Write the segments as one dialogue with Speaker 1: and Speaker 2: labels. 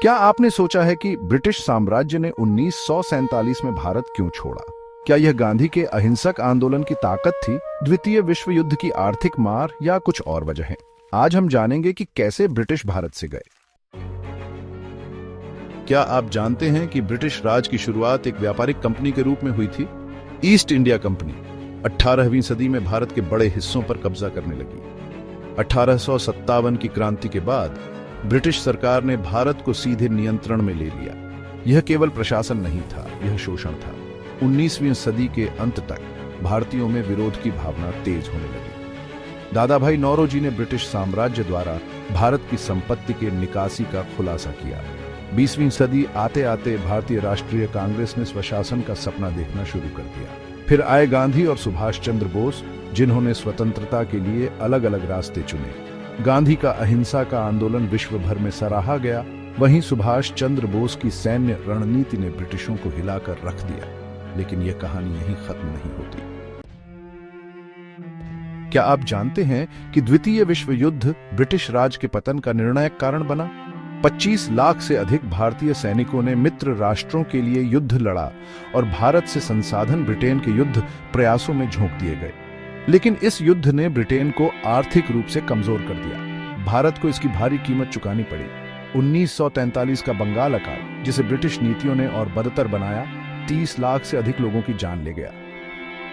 Speaker 1: क्या आपने सोचा है कि ब्रिटिश साम्राज्य ने 1947 में भारत क्यों छोड़ा? क्या यह गांधी के अहिंसक आंदोलन की ताकत थी, द्वितीय विश्व युद्ध की आर्थिक मार, या कुछ और वजहें? आज हम जानेंगे कि कैसे ब्रिटिश भारत से गए। क्या आप जानते हैं कि ब्रिटिश राज की शुरुआत एक व्यापारिक कंपनी के रूप में हुई थी? ईस्ट इंडिया कंपनी 18वीं सदी में भारत के बड़े हिस्सों पर कब्जा करने लगी। 1857 की क्रांति के बाद ब्रिटिश सरकार ने भारत को सीधे नियंत्रण में ले लिया। यह केवल प्रशासन नहीं था, यह शोषण था। 19वीं सदी के अंत तक भारतीयों में विरोध की भावना तेज होने लगी। दादा भाई नौरोजी ने ब्रिटिश साम्राज्य द्वारा भारत की संपत्ति के निकासी का खुलासा किया। 20वीं सदी आते आते भारतीय राष्ट्रीय कांग्रेस ने स्वशासन का सपना देखना शुरू कर दिया। फिर आए गांधी और सुभाष चंद्र बोस, जिन्होंने स्वतंत्रता के लिए अलग अलग रास्ते चुने। गांधी का अहिंसा का आंदोलन विश्व भर में सराहा गया, वहीं सुभाष चंद्र बोस की सैन्य रणनीति ने ब्रिटिशों को हिलाकर रख दिया। लेकिन यह कहानी यहीं खत्म नहीं होती। क्या आप जानते हैं कि द्वितीय विश्व युद्ध ब्रिटिश राज के पतन का निर्णायक कारण बना? 25 लाख से अधिक भारतीय सैनिकों ने मित्र राष्ट्रों के लिए युद्ध लड़ा और भारत से संसाधन ब्रिटेन के युद्ध प्रयासों में झोंक दिए गए। लेकिन इस युद्ध ने ब्रिटेन को आर्थिक रूप से कमजोर कर दिया। भारत को इसकी भारी कीमत चुकानी पड़ी। 1943 का बंगाल अकाल, जिसे ब्रिटिश नीतियों ने और बदतर बनाया, 30 लाख से अधिक लोगों की जान ले गया।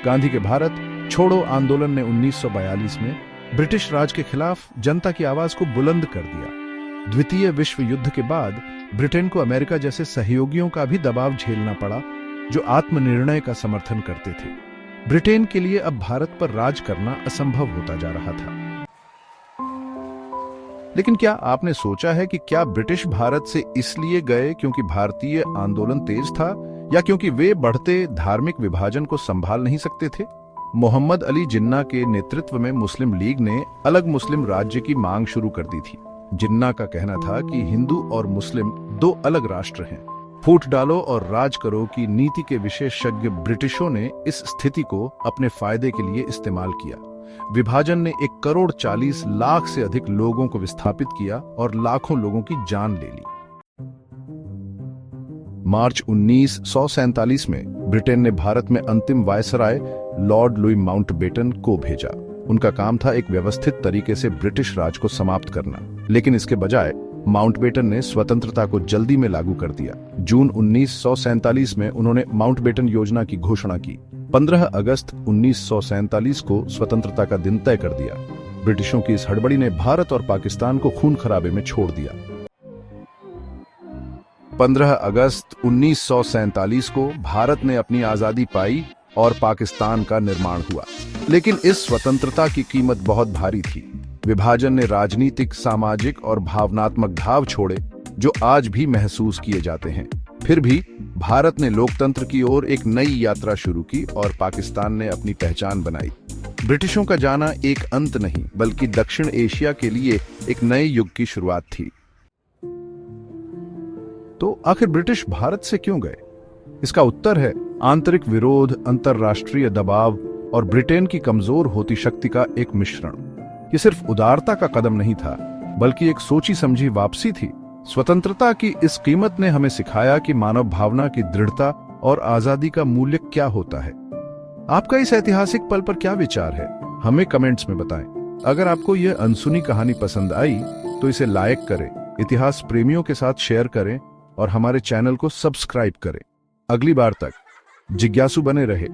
Speaker 1: गांधी के भारत छोड़ो आंदोलन ने 1942 में ब्रिटिश राज के खिलाफ जनता की आवाज को बुलंद कर दिया। द्वितीय विश्व युद्ध के बाद ब्रिटेन को अमेरिका जैसे सहयोगियों का भी दबाव झेलना पड़ा, जो आत्मनिर्णय का समर्थन करते थे। ब्रिटेन के लिए अब भारत पर राज करना असंभव होता जा रहा था। लेकिन क्या आपने सोचा है कि क्या ब्रिटिश भारत से इसलिए गए क्योंकि भारतीय आंदोलन तेज था, या क्योंकि वे बढ़ते धार्मिक विभाजन को संभाल नहीं सकते थे? मोहम्मद अली जिन्ना के नेतृत्व में मुस्लिम लीग ने अलग मुस्लिम राज्य की मांग शुरू कर दी थी। जिन्ना का कहना था कि हिंदू और मुस्लिम दो अलग राष्ट्र हैं। फूट डालो और राज करो की नीति के विशेषज्ञ ब्रिटिशों ने इस स्थिति को अपने फायदे के लिए इस्तेमाल किया। विभाजन ने 1,40,00,000 से अधिक लोगों को विस्थापित किया और लाखों लोगों की जान ले ली। मार्च 1947 में ब्रिटेन ने भारत में अंतिम वायसराय लॉर्ड लुई माउंटबेटन को भेजा। उनका काम था एक व्यवस्थित तरीके से ब्रिटिश राज को समाप्त करना, लेकिन इसके बजाय माउंटबेटन ने स्वतंत्रता को जल्दी में लागू कर दिया। जून 1947 में उन्होंने माउंटबेटन योजना की घोषणा की। 15 अगस्त 1947 को स्वतंत्रता का दिन तय कर दिया। ब्रिटिशों की इस हड़बड़ी ने भारत और पाकिस्तान को खून खराबे में छोड़ दिया। 15 अगस्त 1947 को भारत ने अपनी आजादी पाई और पाकिस्तान का निर्माण हुआ। लेकिन इस स्वतंत्रता की कीमत बहुत भारी थी। विभाजन ने राजनीतिक, सामाजिक और भावनात्मक घाव छोड़े, जो आज भी महसूस किए जाते हैं। फिर भी भारत ने लोकतंत्र की ओर एक नई यात्रा शुरू की और पाकिस्तान ने अपनी पहचान बनाई। ब्रिटिशों का जाना एक अंत नहीं, बल्कि दक्षिण एशिया के लिए एक नए युग की शुरुआत थी। तो आखिर ब्रिटिश भारत से क्यों गए? इसका उत्तर है आंतरिक विरोध, अंतरराष्ट्रीय दबाव और ब्रिटेन की कमजोर होती शक्ति का एक मिश्रण। ये सिर्फ उदारता का कदम नहीं था, बल्कि एक सोची समझी वापसी थी। स्वतंत्रता की इस कीमत ने हमें सिखाया कि मानव भावना की दृढ़ता और आजादी का मूल्य क्या होता है। आपका इस ऐतिहासिक पल पर क्या विचार है? हमें कमेंट्स में बताएं। अगर आपको यह अनसुनी कहानी पसंद आई तो इसे लाइक करें, इतिहास प्रेमियों के साथ शेयर करें और हमारे चैनल को सब्सक्राइब करें। अगली बार तक जिज्ञासु बने रहे।